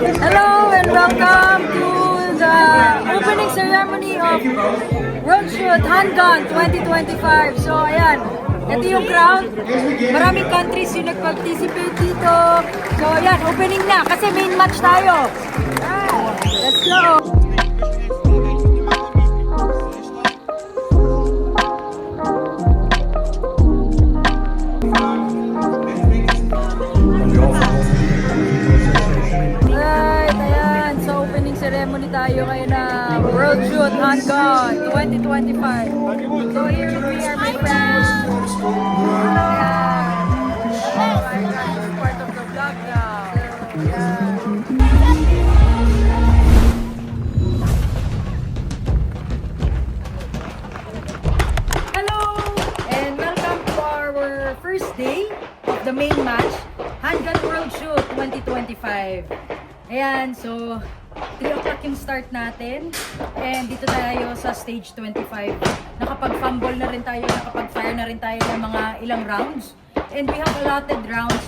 Hello and welcome to the opening ceremony of Roadshoot Handgun 2025. So ayan, ito yung crowd. Maraming countries yung nag-participate dito. So ayan, opening na kasi main match tayo. Let's go! Ceremony tayo ngayon na World Shoot Handgun 2025. So here we are, my friends. Hello! I'm part of the vlog now. Hello! And welcome to our first day of the main match, Handgun World Shoot 2025. Ayan, so 3 o'clock yung start natin and dito tayo sa stage 25. Nakapag-fumble na rin tayo, nakapag-fire na rin tayo ng mga ilang rounds and we have allotted rounds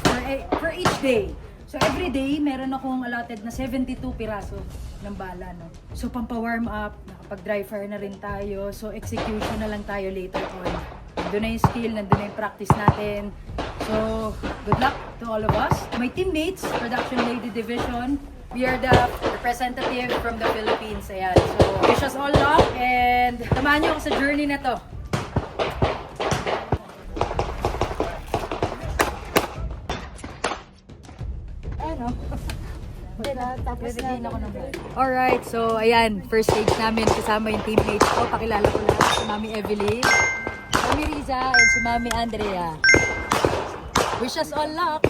for each day. So every day, meron akong allotted na 72 piraso ng bala. No? So pampa-warm up, nakapag-dry fire na rin tayo, so execution na lang tayo later on. Nandun na yung skill, nandun na yung practice natin. So good luck to all of us. My teammates, Production Lady Division, we are the representative from the Philippines. Ayan. So, wish us all luck and samahan niyo ako sa journey na to. Ano? Tapos na ako ng alright, so ayan, first stage namin kasama yung teammates ko. Pakilala ko lang si Mami Evelyn, Mami Riza, and si Mami Andrea. Wish us all luck!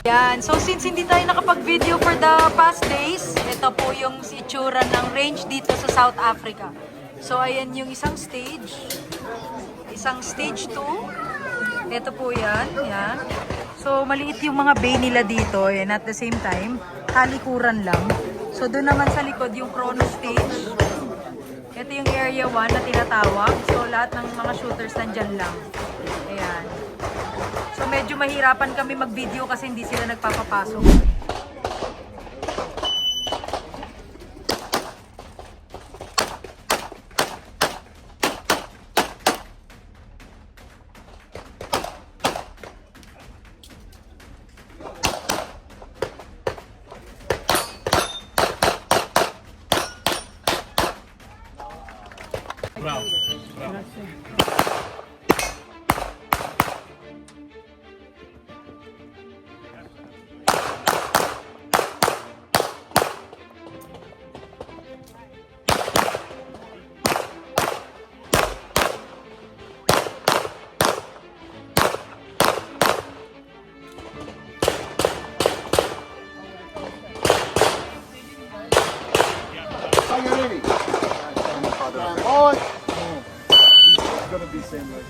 Yan. So since hindi tayo nakapag-video for the past days, ito po yung itsura ng range dito sa South Africa. So ayan yung isang stage 2. Ito po yan. Yan. So maliit yung mga bay nila dito and at the same time, talikuran lang. So doon naman sa likod yung chrono stage. Ito yung area 1 na tinatawag. So lahat ng mga shooters nandyan lang. Ayan. So medyo mahirapan kami mag-video kasi hindi sila nagpapapasok. Bravo. Oh, it's gonna be same like.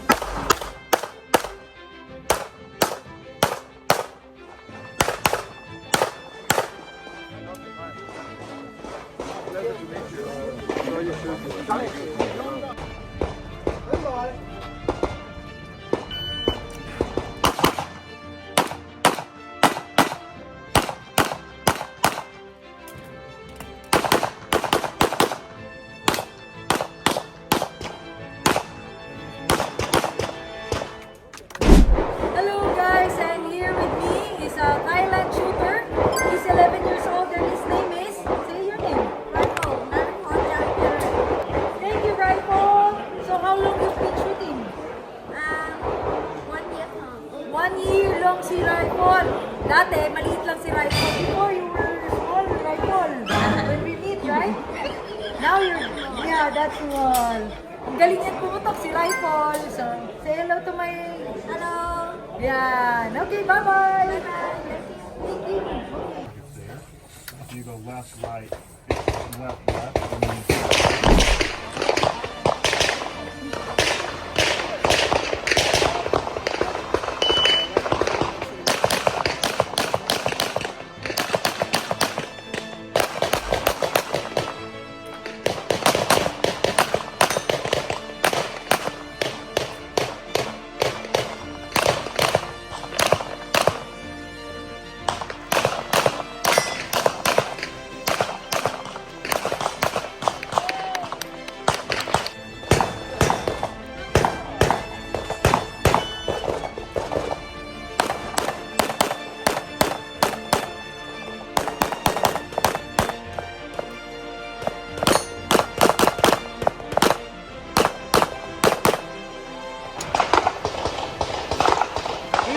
Si Rifle. Dati, maliit lang si Rifle. Before, you were small, Rifle. When we meet, right? Now you're, yeah, that's one. Ang galing yan pumutok si Rifle. So, say hello to my... Hello. Yan. Okay, bye-bye. You go left, right, left, left, and then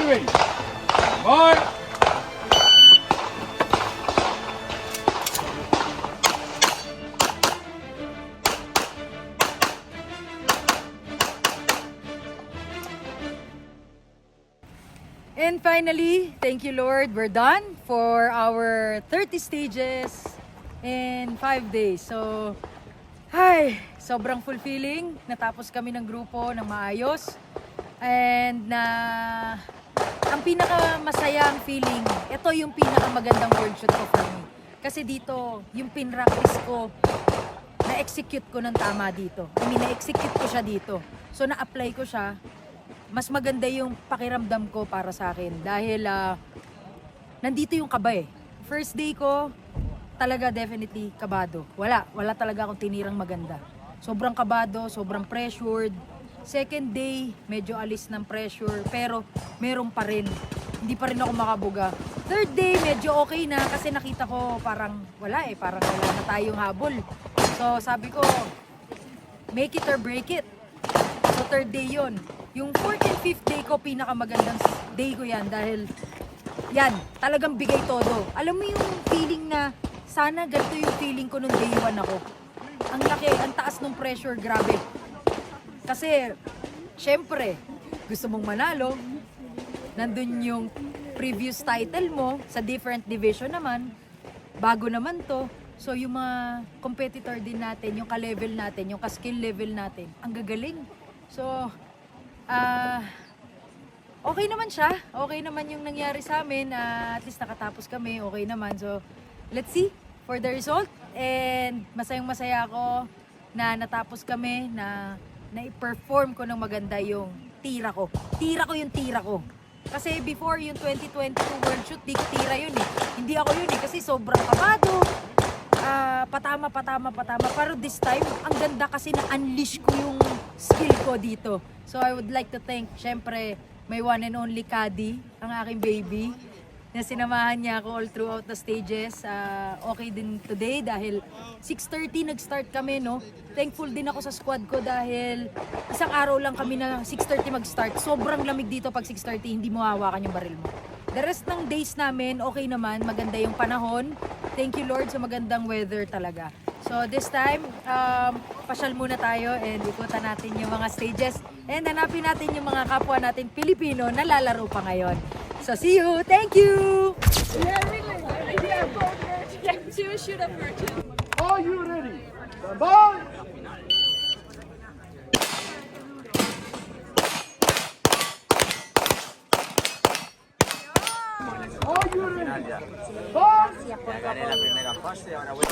ready. Mark. And finally, thank you Lord, we're done for our 30 stages in 5 days. So, sobrang fulfilling. Natapos kami ng grupo ng maayos. And ang pinakamasayang feeling, ito yung pinakamagandang world shoot ko for me. Kasi dito, yung pinractice ko, na-execute ko ng tama dito. Na-execute ko siya dito. So, na-apply ko siya. Mas maganda yung pakiramdam ko para sa akin dahil nandito yung kaba eh. First day ko, talaga definitely kabado. Wala talaga akong tinirang maganda. Sobrang kabado, sobrang pressured. Second day, medyo alis ng pressure pero meron pa rin. Hindi pa rin ako makabuga. Third day, medyo okay na kasi nakita ko parang wala parang wala na tayong habol. So sabi ko, make it or break it. So third day yun. Yung 4th and 5th day ko, pinakamagandang day ko yan dahil yan, talagang bigay todo. Alam mo yung feeling na sana ganito yung feeling ko nung day 1 ako. Ang laki, ang taas ng pressure, grabe. Kasi, syempre, gusto mong manalo, nandun yung previous title mo, sa different division naman, bago naman to. So yung mga competitor din natin, yung ka-level natin, yung ka-skill level natin, ang gagaling. So, okay naman siya. Okay naman yung nangyari sa amin. At least nakatapos kami. Okay naman. So, let's see for the result. And masayang masaya ako na natapos kami na i-perform ko ng maganda yung tira ko. Tira ko yung tira ko. Kasi before yung 2022 World Shoot, di ko tira yun eh. Hindi ako yun eh kasi sobrang kabado. Patama. Pero this time, ang ganda kasi na-unleash ko yung skill ko dito. So I would like to thank, syempre, my one and only Kadi, ang aking baby, na sinamahan niya ako all throughout the stages. Okay din today dahil 6:30 nag-start kami, no? Thankful din ako sa squad ko dahil isang araw lang kami na 6:30 mag-start. Sobrang lamig dito pag 6:30, hindi mo hawakan yung baril mo. The rest ng days namin, okay naman, maganda yung panahon. Thank you Lord sa magandang weather talaga. So this time, pasyal muna tayo and ikutan natin yung mga stages and hanapin natin yung mga kapwa natin Pilipino na lalaro pa ngayon. So see you! Thank you! Yeah, really. Yeah, shoot up her too. Are you ready? Stand by. Are you ready? Stand by. Ya gané la primera fase, ahora voy.